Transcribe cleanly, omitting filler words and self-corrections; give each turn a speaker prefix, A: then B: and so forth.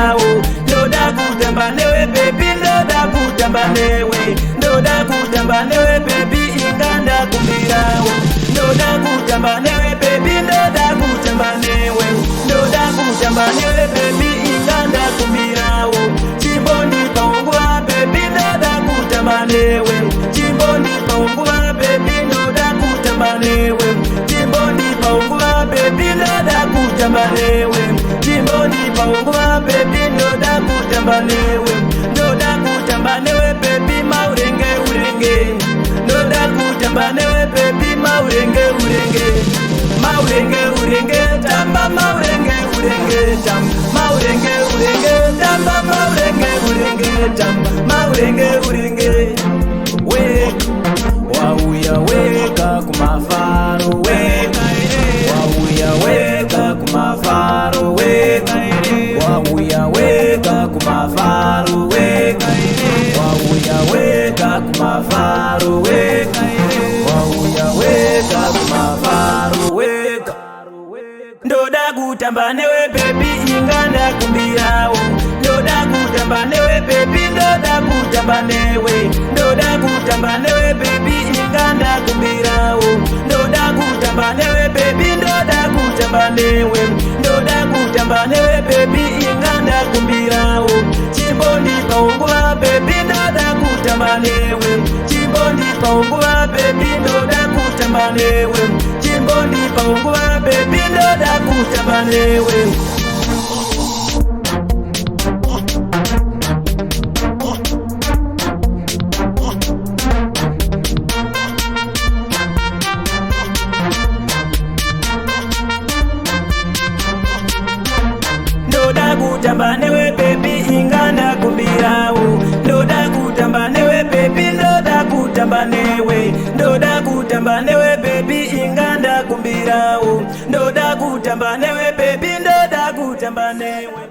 A: kumbirawo, ndoda kutamba newe baby, ndoda kutamba newe, ndoda kutamba newe baby, inganda kumbirawo, ndoda kutamba newe baby, ndoda kutamba newe, ndoda kutamba newe baby, inganda kumbirawo, chimboni paungwa baby, ndoda kutamba newe, chimboni paungwa baby, ndoda kutamba newe, chimboni paungwa baby, ndoda kutamba newe, chimboni paungwa baby, ndoda kutamba newe, ndoda kutamba newe baby, maurenge urenge, ndoda kutamba newe baby, maurenge urenge, maurenge urenge tamba, maurenge urenge tamba, maurenge urenge tamba, maurenge urenge tamba, maurenge urenge. Weka wauya weka kumafaro weka wauya weka kumafaro weka wauya weka kumafaro weka wauya weka kumafaro weka wauya weka kumafaro weka. Ndoda kutamba newe baby, inganda kumbirawo, ndoda kutamba newe baby, ndoda kutamba newe, ndoda kutamba newe baby, inganda kumbirawo, ndoda kutamba newe baby, ndoda kutamba newe, ndoda kutamba newe baby, inganda kumbirawo, chimboni paungwa baby, ndoda kutamba newe, chimboni paungwa baby, ndoda kutamba newe, chimboni paungwa baby, ndoda kutamba newe. Ndoda kutamba newe baby, inganda kumbirawo, ndoda kutamba newe baby, ndoda kutamba newe, ndoda kutamba newe baby, inganda kumbirawo, ndoda kutamba newe baby, ndoda kutamba newe.